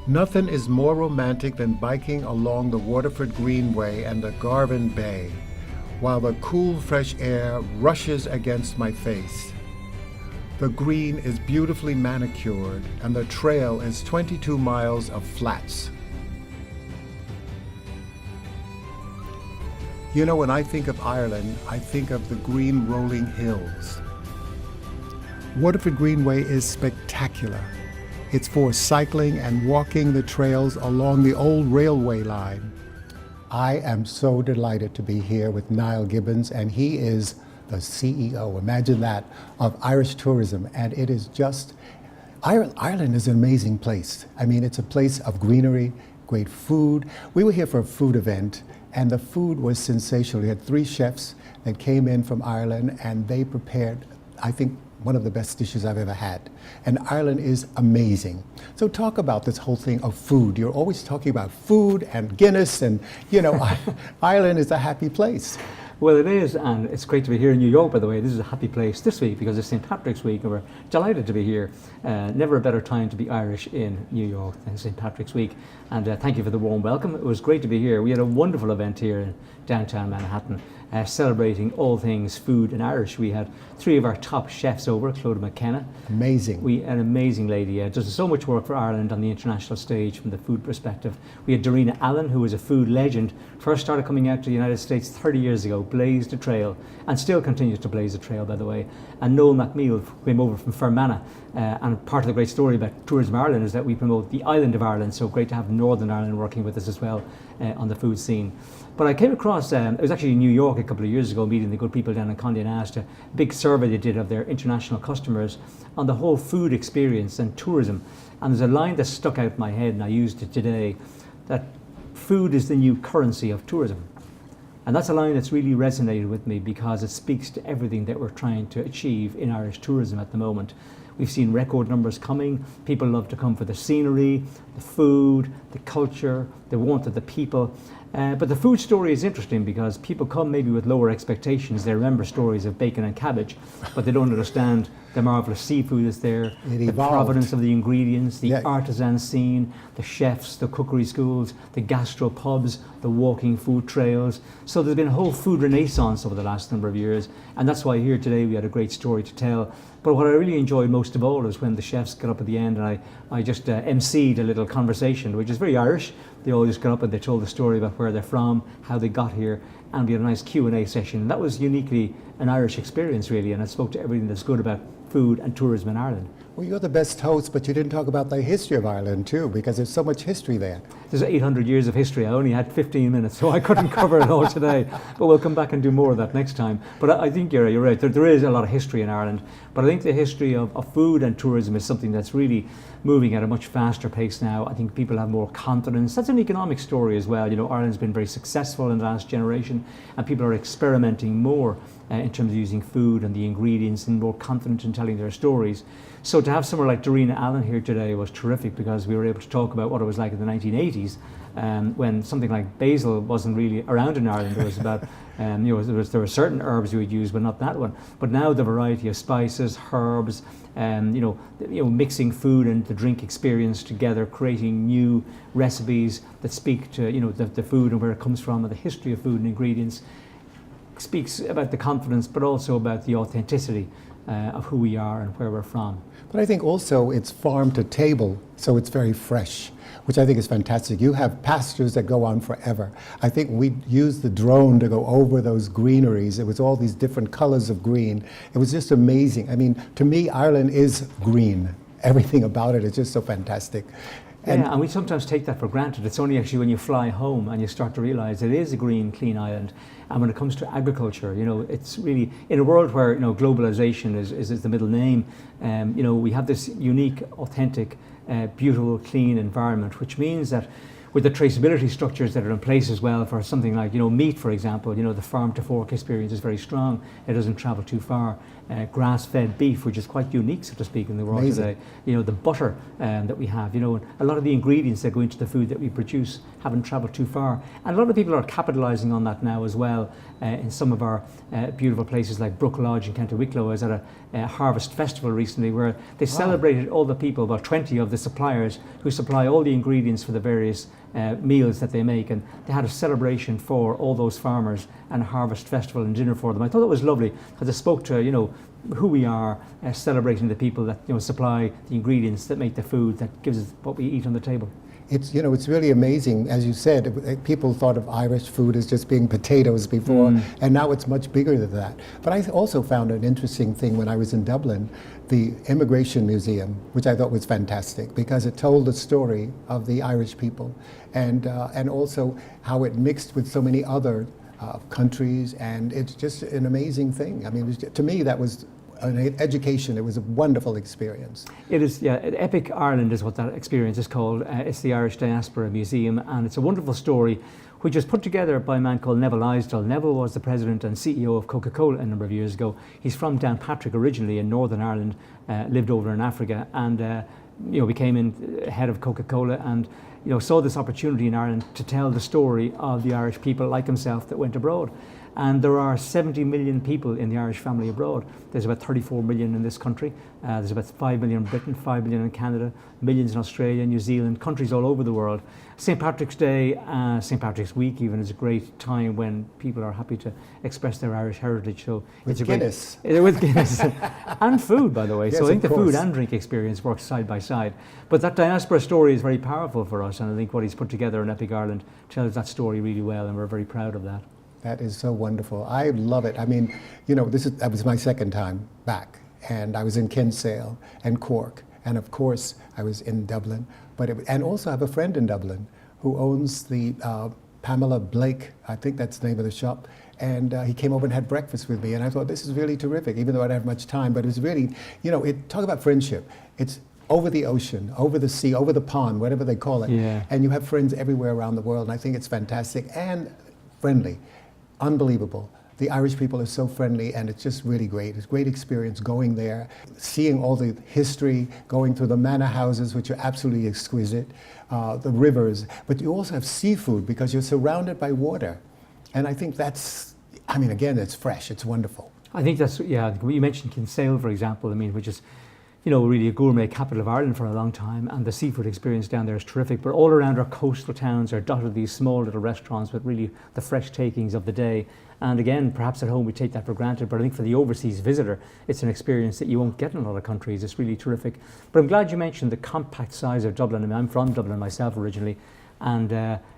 Nothing is more romantic than biking along the Waterford Greenway and the Garvan Bay, while the cool, fresh air rushes against my face. The green is beautifully manicured, and the trail is 22 miles of flats. You know, when I think of Ireland, I think of the green rolling hills. Waterford Greenway is spectacular. It's for cycling and walking the trails along the old railway line. I am so delighted to be here with Niall Gibbons, and he is the CEO, imagine that, of Irish tourism. And it is just, Ireland is an amazing place. I mean, it's a place of greenery, great food. We were here for a food event, and the food was sensational. We had 3 chefs that came in from Ireland, and they prepared, I think, one of the best dishes I've ever had. And Ireland is amazing. So talk about this whole thing of food. You're always talking about food and Guinness, and you know, Ireland is a happy place. Well, it is, and it's great to be here in New York, by the way. This is a happy place this week because it's St. Patrick's Week, and we're delighted to be here. Never a better time to be Irish in New York than St. Patrick's Week. And thank you for the warm welcome. It was great to be here. We had a wonderful event here in downtown Manhattan, celebrating all things food and Irish. We had 3 of our top chefs over, Clodagh McKenna. Amazing. An amazing lady. Does so much work for Ireland on the international stage from the food perspective. We had Darina Allen, who was a food legend, first started coming out to the United States 30 years ago, blazed a trail, and still continues to blaze a trail, by the way. And Noel McMeel came over from Fermanagh, and part of the great story about Tourism Ireland is that we promote the island of Ireland, so great to have Northern Ireland working with us as well on the food scene. But I came across, it was actually in New York a couple of years ago, meeting the good people down in Condé Nast, a big survey they did of their international customers on the whole food experience and tourism. And there's a line that stuck out in my head, and I used it today, that food is the new currency of tourism. And that's a line that's really resonated with me because it speaks to everything that we're trying to achieve in Irish tourism at the moment. We've seen record numbers coming. People love to come for the scenery, the food, the culture, the warmth of the people. But the food story is interesting because people come maybe with lower expectations. They remember stories of bacon and cabbage, but they don't understand the marvelous seafood that's there, the provenance of the ingredients, the artisan scene, the chefs, the cookery schools, the gastro pubs, the walking food trails. So there's been a whole food renaissance over the last number of years, and that's why here today we had a great story to tell. But what I really enjoyed most of all is when the chefs got up at the end, and I just emceed a little conversation, which is very Irish. They all just got up and they told the story about where they're from, how they got here, and we had a nice Q&A session. And that was uniquely an Irish experience, really, and it spoke to everything that's good about food and tourism in Ireland. Well, you're the best host, but you didn't talk about the history of Ireland too, because there's so much history there. There's 800 years of history. I only had 15 minutes, so I couldn't cover it all today. But we'll come back and do more of that next time. But I think you're right. There is a lot of history in Ireland. But I think the history of food and tourism is something that's really moving at a much faster pace now. I think people have more confidence. That's an economic story as well. You know, Ireland's been very successful in the last generation, and people are experimenting more in terms of using food and the ingredients and more confident in telling their stories. So to have someone like Darina Allen here today was terrific because we were able to talk about what it was like in the 1980s when something like basil wasn't really around in Ireland. It was about, you know, there were certain herbs you would use, but not that one. But now the variety of spices, herbs, you know, mixing food and the drink experience together, creating new recipes that speak to, you know, the food and where it comes from and the history of food and ingredients, speaks about the confidence, but also about the authenticity of who we are and where we're from. But I think also it's farm to table, so it's very fresh, which I think is fantastic. You have pastures that go on forever. I think we used the drone to go over those greeneries. It was all these different colors of green. It was just amazing. I mean, to me, Ireland is green. Everything about it is just so fantastic. And we sometimes take that for granted. It's only actually when you fly home and you start to realize it is a green, clean island. And when it comes to agriculture, you know, it's really, in a world where, you know, globalization is the middle name, you know, we have this unique, authentic, beautiful, clean environment, which means that with the traceability structures that are in place as well for something like, you know, meat, for example, you know, the farm to fork experience is very strong. It doesn't travel too far. grass-fed beef, which is quite unique, so to speak, in the world Amazing. today. You know, the butter that we have, you know, and a lot of the ingredients that go into the food that we produce haven't travelled too far. And a lot of people are capitalising on that now as well. In some of our beautiful places like Brook Lodge in County Wicklow, I was at a harvest festival recently where they celebrated all the people, about 20 of the suppliers who supply all the ingredients for the various meals that they make, and they had a celebration for all those farmers and a harvest festival and dinner for them. I thought that was lovely because it spoke to, you know, who we are, celebrating the people that, you know, supply the ingredients that make the food that gives us what we eat on the table. It's, you know, it's really amazing. As you said, people thought of Irish food as just being potatoes before, and now it's much bigger than that. But I also found an interesting thing when I was in Dublin, the Immigration Museum, which I thought was fantastic because it told the story of the Irish people and also how it mixed with so many other countries, and it's just an amazing thing. I mean, to me, that was an education. It was a wonderful experience. It is, yeah. Epic Ireland is what that experience is called. It's the Irish Diaspora Museum, and it's a wonderful story which was put together by a man called Neville Isdell. Neville was the president and CEO of Coca-Cola a number of years ago. He's from Downpatrick originally in Northern Ireland, lived over in Africa, and you know, became head of Coca-Cola, and you know, saw this opportunity in Ireland to tell the story of the Irish people like himself that went abroad. And there are 70 million people in the Irish family abroad. There's about 34 million in this country. There's about 5 million in Britain, 5 million in Canada, millions in Australia, New Zealand, countries all over the world. St. Patrick's Day, St. Patrick's Week even is a great time when people are happy to express their Irish heritage. So with it's a Guinness. With Guinness. And food, by the way. Yes, so I think the of food course. and drink experience work side by side. But that diaspora story is very powerful for us, and I think what he's put together in Epic Ireland tells that story really well, and we're very proud of that. That is so wonderful. I love it. I mean, you know, that was my second time back, and I was in Kinsale and Cork, and of course I was in Dublin. And also I have a friend in Dublin who owns the Pamela Blake, I think that's the name of the shop, and he came over and had breakfast with me, and I thought this is really terrific, even though I didn't have much time. But it was really, you know, talk about friendship. It's over the ocean, over the sea, over the pond, whatever they call it, and you have friends everywhere around the world, and I think it's fantastic and friendly. Unbelievable. The Irish people are so friendly, and it's just really great. It's a great experience going there, seeing all the history, going through the manor houses, which are absolutely exquisite, the rivers, but you also have seafood because you're surrounded by water. And I think that's, I mean, again, it's fresh, it's wonderful. I think that's, yeah, you mentioned Kinsale, for example, I mean, which is, you know, really a gourmet capital of Ireland for a long time, and the seafood experience down there is terrific. But all around our coastal towns are dotted these small little restaurants with really the fresh takings of the day. And again, perhaps at home we take that for granted, but I think for the overseas visitor, it's an experience that you won't get in a lot of countries. It's really terrific. But I'm glad you mentioned the compact size of Dublin. I mean, I'm from Dublin myself originally, and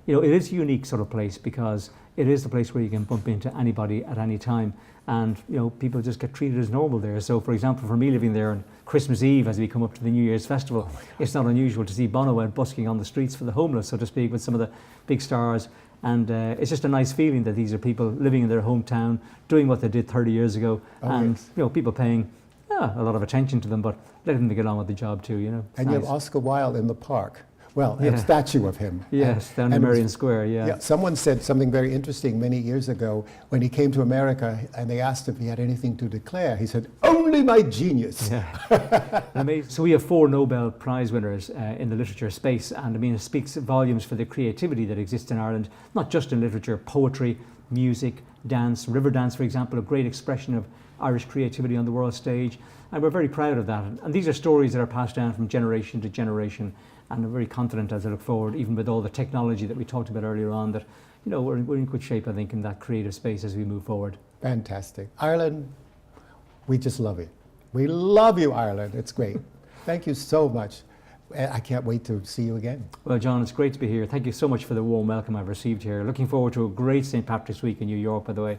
you know, it is a unique sort of place because it is the place where you can bump into anybody at any time. And you know, people just get treated as normal there. So for example, for me living there on Christmas Eve as we come up to the New Year's festival, it's not unusual to see Bono out busking on the streets for the homeless, so to speak, with some of the big stars. And it's just a nice feeling that these are people living in their hometown, doing what they did 30 years ago, and you know, people paying a lot of attention to them, but letting them get on with the job too, you know. And you have Oscar Wilde in the park. Well, a statue of him. Yes, down in Merrion Square, yeah. Someone said something very interesting many years ago when he came to America and they asked if he had anything to declare. He said, "Only my genius." Yeah. Amazing. So we have 4 Nobel Prize winners in the literature space, and I mean, it speaks volumes for the creativity that exists in Ireland, not just in literature, poetry, music, dance. River dance, for example, a great expression of Irish creativity on the world stage, and we're very proud of that. And these are stories that are passed down from generation to generation. And I'm very confident as I look forward, even with all the technology that we talked about earlier on, that, you know, we're in good shape, I think, in that creative space as we move forward. Fantastic. Ireland, we just love it. We love you, Ireland. It's great. Thank you so much. I can't wait to see you again. Well, John, it's great to be here. Thank you so much for the warm welcome I've received here. Looking forward to a great St. Patrick's Week in New York, by the way.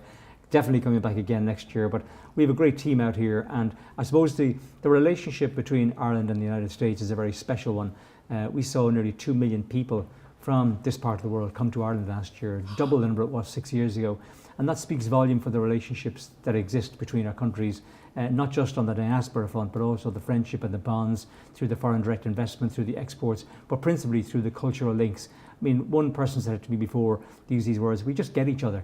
Definitely coming back again next year, but we have a great team out here, and I suppose the relationship between Ireland and the United States is a very special one. We saw nearly 2 million people from this part of the world come to Ireland last year, double the number it was 6 years ago. And that speaks volume for the relationships that exist between our countries, not just on the diaspora front, but also the friendship and the bonds through the foreign direct investment, through the exports, but principally through the cultural links. I mean, one person said it to me before, they used these words, we just get each other.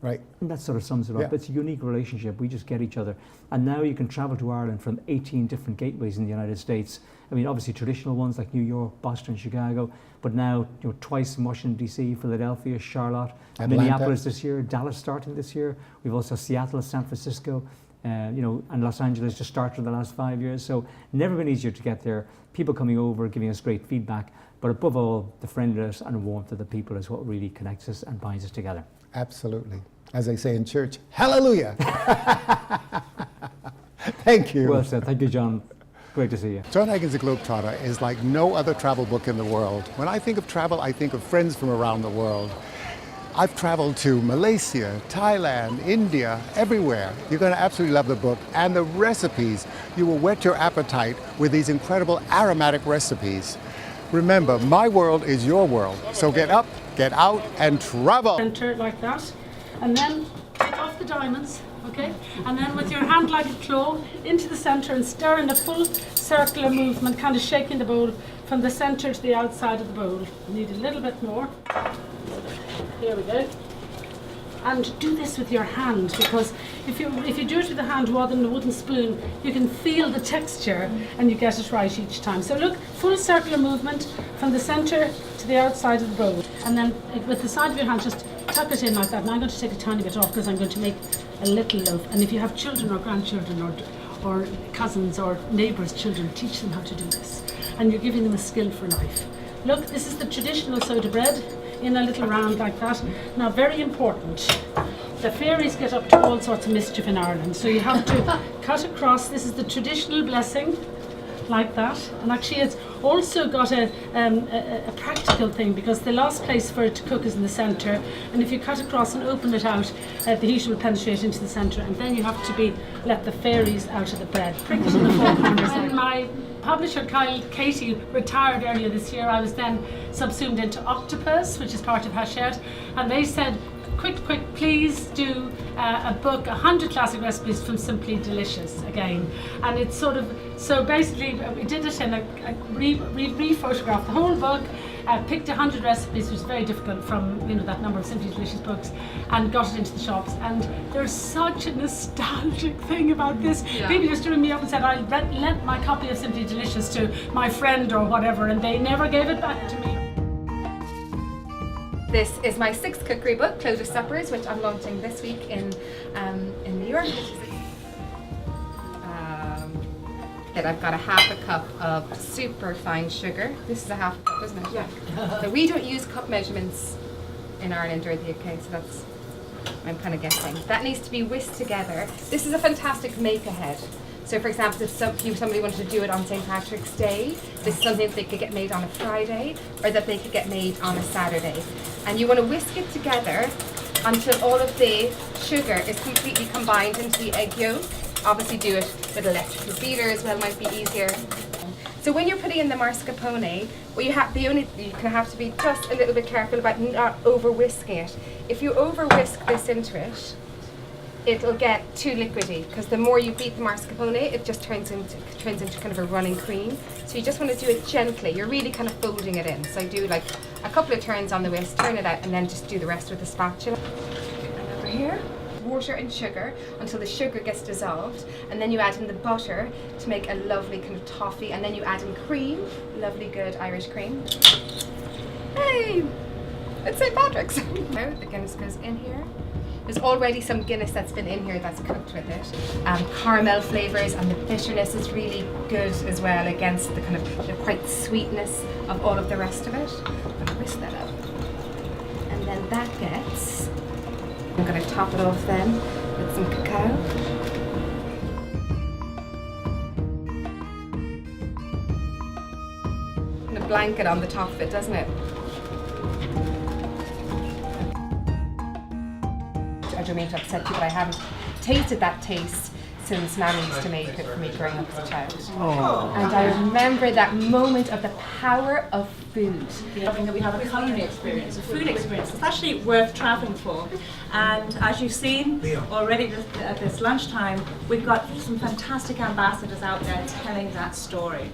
Right. And that sort of sums it up. Yeah. It's a unique relationship. We just get each other. And now you can travel to Ireland from 18 different gateways in the United States. I mean, obviously traditional ones like New York, Boston, Chicago, but now, twice in Washington, D.C., Philadelphia, Charlotte, Atlanta. Minneapolis this year, Dallas starting this year. We've also Seattle, San Francisco, and Los Angeles just started in the last 5 years. So never been easier to get there. People coming over, giving us great feedback. But above all, the friendliness and warmth of the people is what really connects us and binds us together. Absolutely. As they say in church, hallelujah. Thank you. Well said. Thank you, John. Great to see you. Jon Haggins the GlobeTrotter is like no other travel book in the world. When I think of travel, I think of friends from around the world. I've traveled to Malaysia, Thailand, India, everywhere. You're going to absolutely love the book. And the recipes, you will whet your appetite with these incredible aromatic recipes. Remember, my world is your world. So get up, get out, and travel. Center like that, and then take off the diamonds, okay? And then with your hand like a claw into the center and stir in a full circular movement, kind of shaking the bowl from the center to the outside of the bowl. You need a little bit more. Here we go. And do this with your hand, because if you do it with the hand rather than a wooden spoon, you can feel the texture and you get it right each time. So look, full circular movement from the center to the outside of the bowl. And then with the side of your hand, just tuck it in like that. And I'm going to take a tiny bit off because I'm going to make a little loaf. And if you have children or grandchildren or cousins or neighbours' children, teach them how to do this. And you're giving them a skill for life. Look, this is the traditional soda bread in a little round like that. Now, very important, the fairies get up to all sorts of mischief in Ireland, so you have to cut across. This is the traditional blessing, like that. And actually it's also got a practical thing, because the last place for it to cook is in the centre, and if you cut across and open it out, the heat will penetrate into the centre, and then you have to let the fairies out of the bread. Prick it in the four corners. When my publisher Katie retired earlier this year, I was then subsumed into Octopus, which is part of Hachette, and they said, quick, please do a book, 100 classic recipes from Simply Delicious again. And it's sort of, so basically we did it in re-photographed the whole book, picked 100 recipes, which was very difficult from that number of Simply Delicious books, and got it into the shops. And there's such a nostalgic thing about this. Yeah. People just ringing me up and said, I lent my copy of Simply Delicious to my friend or whatever, and they never gave it back to me. This is my 6th cookery book, Clodagh Suppers, which I'm launching this week in New York. That I've got a half a cup of super fine sugar. This is a half a cup, isn't it? Yeah. So we don't use cup measurements in Ireland or the UK, so that's, I'm kind of guessing. That needs to be whisked together. This is a fantastic make-ahead. So for example, if somebody wanted to do it on St. Patrick's Day, this is something that they could get made on a Friday, or that they could get made on a Saturday. And you want to whisk it together until all of the sugar is completely combined into the egg yolk. Obviously do it with electrical beater as well, might be easier. So when you're putting in the mascarpone, well, you have to be just a little bit careful about not over whisking it. If you over whisk this into it, it'll get too liquidy, because the more you beat the mascarpone, it just turns into kind of a running cream. So you just want to do it gently. You're really kind of folding it in. So do like a couple of turns on the whisk, turn it out, and then just do the rest with the spatula. And over here, water and sugar until the sugar gets dissolved, and then you add in the butter to make a lovely kind of toffee, and then you add in cream, lovely good Irish cream. Hey, it's St. Patrick's. Now the Guinness goes in here. There's already some Guinness that's been in here that's cooked with it. Caramel flavours, and the bitterness is really good as well against the kind of the quite sweetness of all of the rest of it. I'm going to whisk that up. And then that gets, I'm going to top it off then with some cacao. And a blanket on the top of it, doesn't it? I don't mean to upset you, but I haven't tasted that taste since Nana used to make it for me growing up as a child. Oh. And I remember that moment of the power of food. Loving that we have a culinary experience, a food experience. It's actually worth travelling for. And as you've seen already at this lunchtime, we've got some fantastic ambassadors out there telling that story.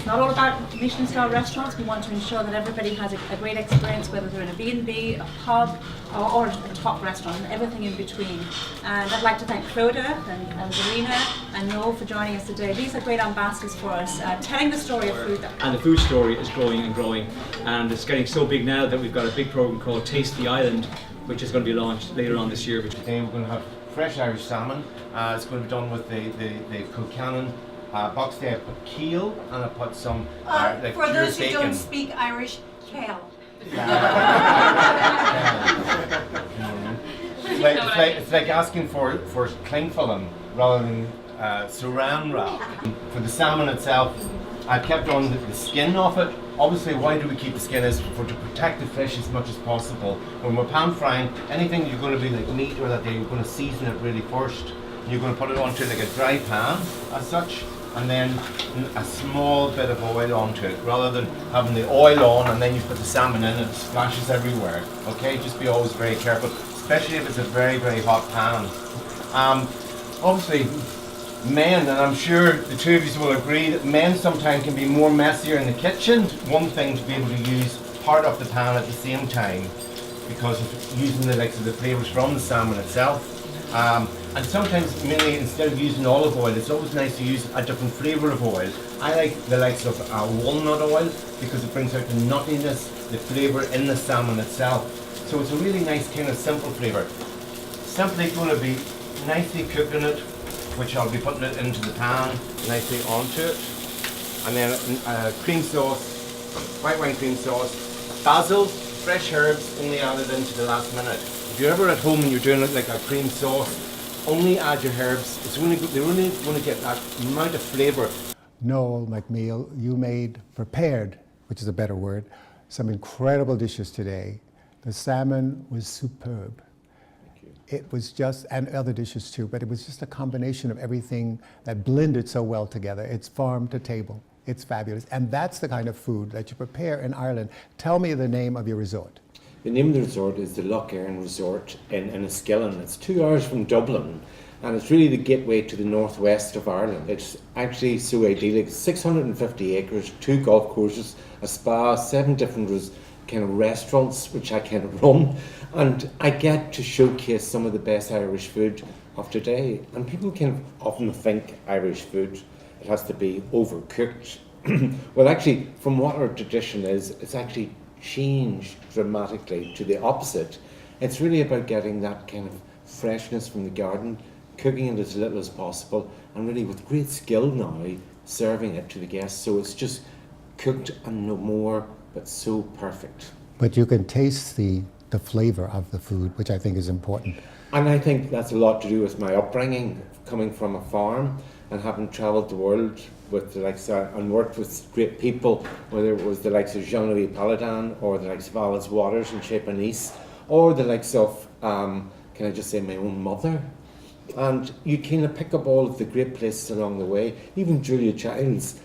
It's not all about Michelin star restaurants. We want to ensure that everybody has a great experience, whether they're in a B&B, a pub, or a top restaurant, and everything in between. And I'd like to thank Clodagh and Darina and Noel for joining us today. These are great ambassadors for us, telling the story of food. And the food story is growing and growing, and it's getting so big now that we've got a big program called Taste the Island, which is going to be launched later on this year. Today we're going to have fresh Irish salmon. It's going to be done with the Kilcannon box there. I put keel and I put some like for those who bacon. don't speak Irish, kale. It's like asking for clingfilm rather than saran wrap. For the salmon itself, I've kept on the skin off it. Obviously, why do we keep the skin? Is to protect the fish as much as possible. When we're pan frying, anything you're going to be like meat or that day, you're going to season it really first. You're going to put it onto like a dry pan as such, and then a small bit of oil onto it, rather than having the oil on and then you put the salmon in and it splashes everywhere. Okay, just be always very careful, especially if it's a very, very hot pan. Obviously, men, and I'm sure the two of you will agree, that men sometimes can be more messier in the kitchen. One thing to be able to use part of the pan at the same time, because of using the likes of the flavours from the salmon itself. And sometimes, mainly instead of using olive oil, it's always nice to use a different flavour of oil. I like the likes of walnut oil because it brings out the nuttiness, the flavour in the salmon itself. So it's a really nice kind of simple flavour. Simply going to be nicely cooking it, which I'll be putting it into the pan, nicely onto it. And then cream sauce, white wine cream sauce, basil, fresh herbs only added into the last minute. If you're ever at home and you're doing it like a cream sauce, only add your herbs. It's only they're only going to get that amount of flavour. Noel, McMeel, you prepared, which is a better word, some incredible dishes today. The salmon was superb. It was just, and other dishes too, but it was just a combination of everything that blended so well together. It's farm to table. It's fabulous. And that's the kind of food that you prepare in Ireland. Tell me the name of your resort. The name of the resort is the Lough Erne Resort in Enniskillen. It's 2 hours from Dublin, and it's really the gateway to the northwest of Ireland. It's actually so idyllic. 650 acres, 2 golf courses, a spa, 7 different kind of restaurants which I kind of run, and I get to showcase some of the best Irish food of today. And people can often think Irish food, it has to be overcooked. Well, actually, from what our tradition is, it's actually changed dramatically to the opposite. It's really about getting that kind of freshness from the garden, cooking it as little as possible, and really with great skill now serving it to the guests. So it's just cooked and no more, but so perfect. But you can taste the flavour of the food, which I think is important. And I think that's a lot to do with my upbringing, coming from a farm and having travelled the world with the likes and worked with great people, whether it was the likes of Jean-Louis Paladin or the likes of Alice Waters and Chez Panisse, or the likes of, can I just say, my own mother. And you kind of pick up all of the great places along the way. Even Julia Childs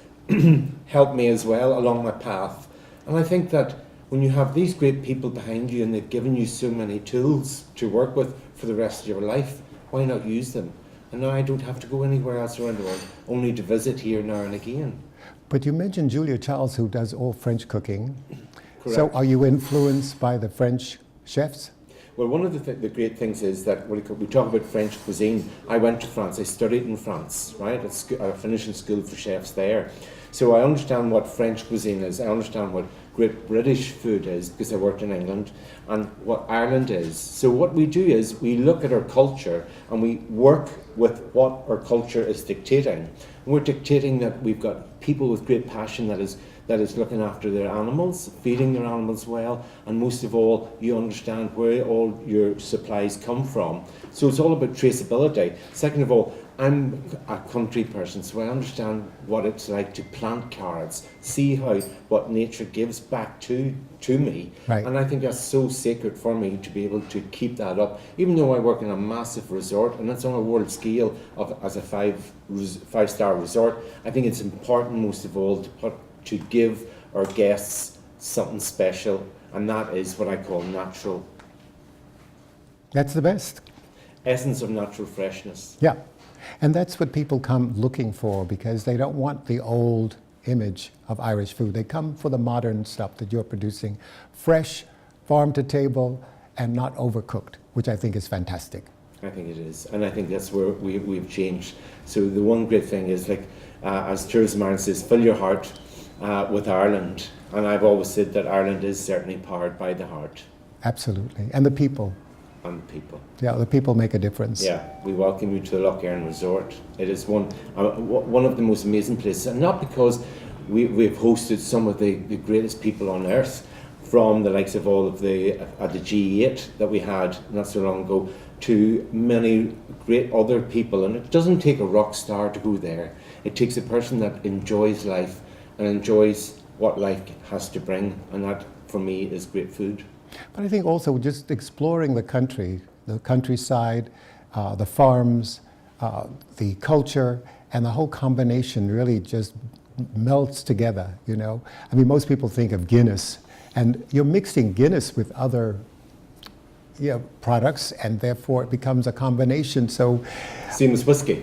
helped me as well along my path. And I think that when you have these great people behind you and they've given you so many tools to work with for the rest of your life, why not use them? And now I don't have to go anywhere else around the world, only to visit here now and again. But you mentioned Julia Childs, who does all French cooking. Correct. So are you influenced by the French chefs? Well, one of the great things is that when we talk about French cuisine, I went to France, I studied in France, right? I finished in school for chefs there. So I understand what French cuisine is, I understand what great British food is, because I worked in England, and what Ireland is. So what we do is we look at our culture and we work with what our culture is dictating. And we're dictating that we've got people with great passion that is looking after their animals, feeding their animals well, and most of all, you understand where all your supplies come from. So it's all about traceability. Second of all, I'm a country person, so I understand what it's like to plant carrots, see what nature gives back to me. Right. And I think that's so sacred for me to be able to keep that up. Even though I work in a massive resort, and it's on a world scale as a five-star resort, I think it's important most of all to give our guests something special, and that is what I call natural. That's the best. Essence of natural freshness. Yeah. And that's what people come looking for, because they don't want the old image of Irish food. They come for the modern stuff that you're producing, fresh, farm to table, and not overcooked, which I think is fantastic. I think it is, and I think that's where we've changed. So the one great thing is, like, as Tourism Ireland says, fill your heart with Ireland. And I've always said that Ireland is certainly powered by the heart. Absolutely, and the people. And the people. Yeah, the people make a difference. Yeah, we welcome you to the Lough Erne Resort. It is one of the most amazing places, and not because we've hosted some of the greatest people on earth, from the likes of all of the G8 that we had not so long ago, to many great other people. And it doesn't take a rock star to go there. It takes a person that enjoys life and enjoys what life has to bring, and that for me is great food. But I think also just exploring the country, the countryside, the farms, the culture, and the whole combination really just melts together, you know. I mean, most people think of Guinness, and you're mixing Guinness with other products, and therefore it becomes a combination. So, same as whiskey.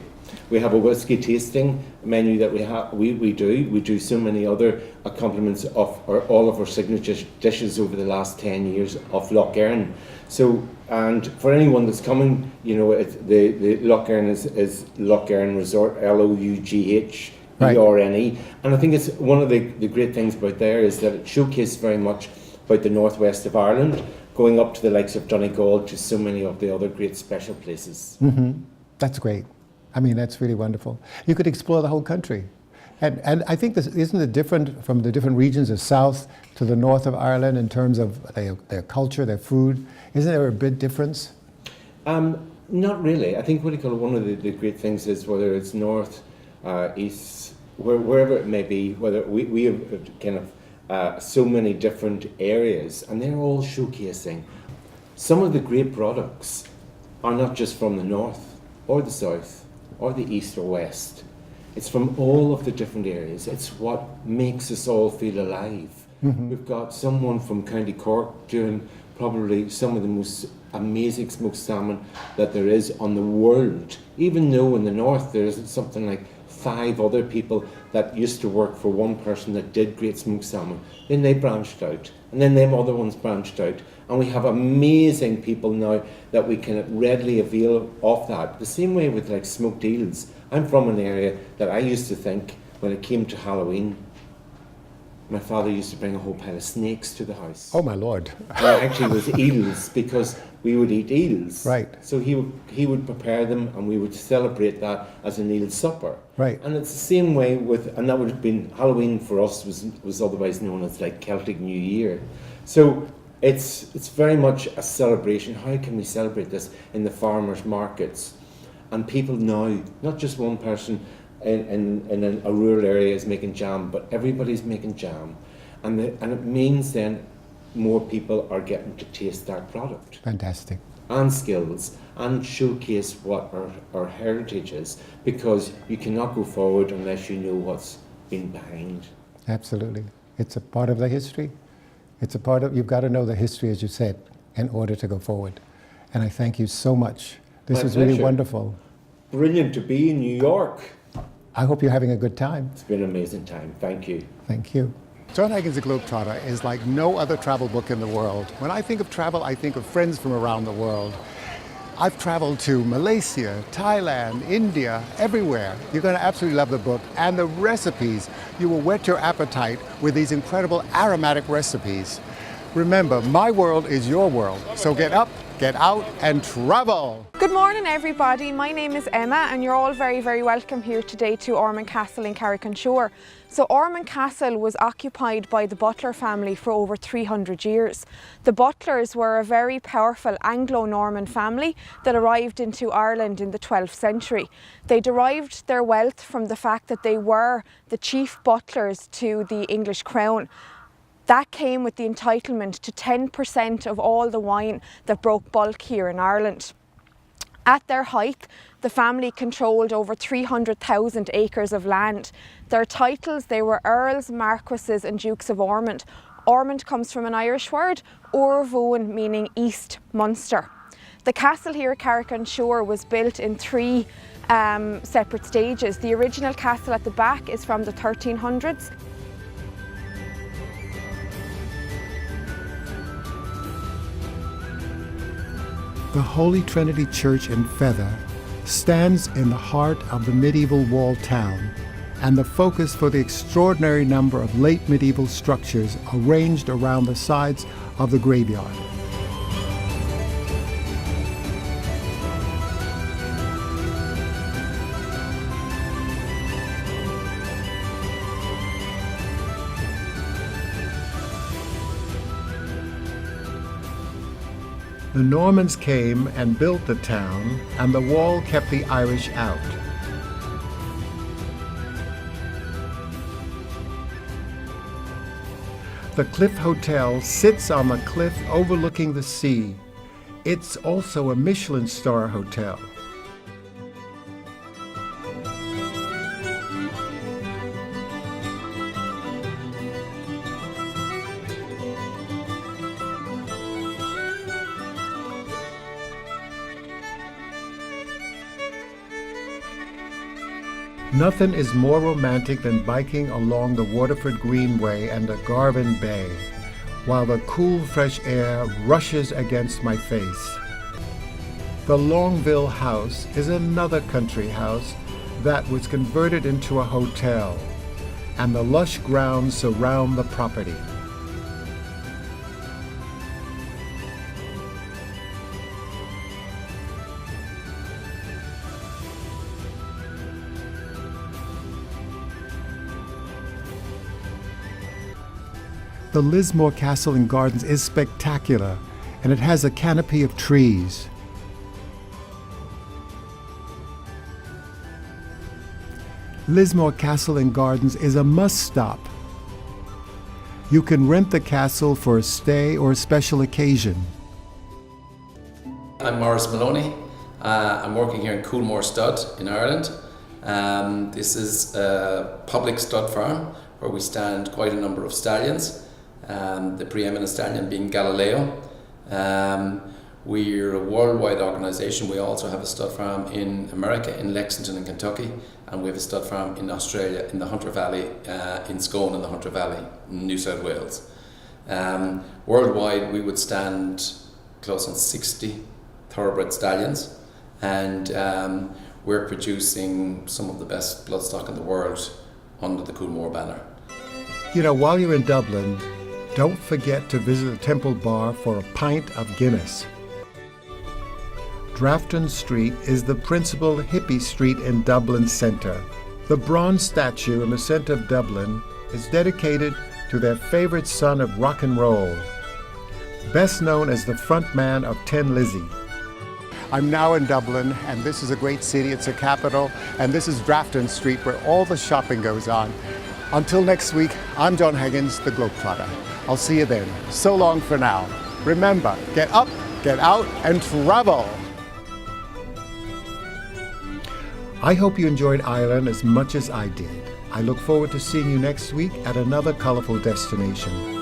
We have a whiskey tasting menu that we do so many other accompaniments of all of our signature dishes over the last 10 years of Lough Erne. So, and for anyone that's coming, you know, the Lough Erne is Lough Erne Resort, Lough Erne. And I think it's one of the great things about there is that it showcases very much about the northwest of Ireland, going up to the likes of Donegal, to so many of the other great special places. Mm-hmm. That's great. I mean, that's really wonderful. You could explore the whole country. And I think this isn't it different from the different regions of south to the north of Ireland in terms of their culture, their food? Isn't there a big difference? Not really. I think one of the great things is whether it's north, east, wherever it may be, whether we have kind of so many different areas, and they're all showcasing. Some of the great products are not just from the north or the south or the east or west. It's from all of the different areas. It's what makes us all feel alive. Mm-hmm. We've got someone from County Cork doing probably some of the most amazing smoked salmon that there is on the world. Even though in the north there's something like 5 other people that used to work for one person that did great smoked salmon. Then they branched out, and then them other ones branched out. And we have amazing people now that we can readily avail of that. The same way with like smoked eels. I'm from an area that I used to think when it came to Halloween, my father used to bring a whole pile of snakes to the house. Oh my Lord. Actually it was eels, because we would eat eels. Right. So he would prepare them, and we would celebrate that as an eel supper. Right. And it's the same way with, and that would have been, Halloween for us was otherwise known as like Celtic New Year. So it's very much a celebration. How can we celebrate this in the farmers' markets? And people now, not just one person in a rural area is making jam, but everybody's making jam. And it means then more people are getting to taste that product. Fantastic. And skills, and showcase what our heritage is, because you cannot go forward unless you know what's been behind. Absolutely. It's a part of the history. It's a part of, you've got to know the history, as you said, in order to go forward. And I thank you so much. This was really wonderful. Brilliant to be in New York. I hope you're having a good time. It's been an amazing time. Thank you. Thank you. Jon Haggins the GlobeTrotter is like no other travel book in the world. When I think of travel, I think of friends from around the world. I've traveled to Malaysia, Thailand, India, everywhere. You're going to absolutely love the book. And the recipes, you will whet your appetite with these incredible aromatic recipes. Remember, my world is your world. So get up, get out, and travel. Good morning, everybody. My name is Emma, and you're all very, very welcome here today to Ormond Castle in Carrick-on-Shore. So Ormond Castle was occupied by the Butler family for over 300 years. The Butlers were a very powerful Anglo-Norman family that arrived into Ireland in the 12th century. They derived their wealth from the fact that they were the chief butlers to the English crown. That came with the entitlement to 10% of all the wine that broke bulk here in Ireland. At their height, the family controlled over 300,000 acres of land. Their titles, they were Earls, Marquises and Dukes of Ormond. Ormond comes from an Irish word, Orvoen, meaning East Munster. The castle here at Carrick-on-Shore was built in 3 separate stages. The original castle at the back is from the 1300s. The Holy Trinity Church in Feather stands in the heart of the medieval walled town and the focus for the extraordinary number of late medieval structures arranged around the sides of the graveyard. The Normans came and built the town, and the wall kept the Irish out. The Cliff Hotel sits on the cliff overlooking the sea. It's also a Michelin star hotel. Nothing is more romantic than biking along the Waterford Greenway and the Garvin Bay, while the cool fresh air rushes against my face. The Longville House is another country house that was converted into a hotel, and the lush grounds surround the property. The Lismore Castle and Gardens is spectacular, and it has a canopy of trees. Lismore Castle and Gardens is a must-stop. You can rent the castle for a stay or a special occasion. I'm Maurice Maloney. I'm working here in Coolmore Stud in Ireland. This is a public stud farm where we stand quite a number of stallions. The preeminent stallion being Galileo. We're a worldwide organisation. We also have a stud farm in America, in Lexington in Kentucky, and we have a stud farm in Australia, in the Hunter Valley, in Scone in the Hunter Valley, in New South Wales. Worldwide, we would stand close on 60 thoroughbred stallions, and we're producing some of the best bloodstock in the world under the Coolmore banner. You know, while you're in Dublin, don't forget to visit the Temple Bar for a pint of Guinness. Drafton Street is the principal hippie street in Dublin centre. The bronze statue in the centre of Dublin is dedicated to their favourite son of rock and roll, best known as the frontman of Tin Lizzy. I'm now in Dublin, and this is a great city. It's a capital, and this is Drafton Street where all the shopping goes on. Until next week, I'm Jon Haggins, the GlobeTrotter. I'll see you then. So long for now. Remember, get up, get out, and travel. I hope you enjoyed Ireland as much as I did. I look forward to seeing you next week at another colourful destination.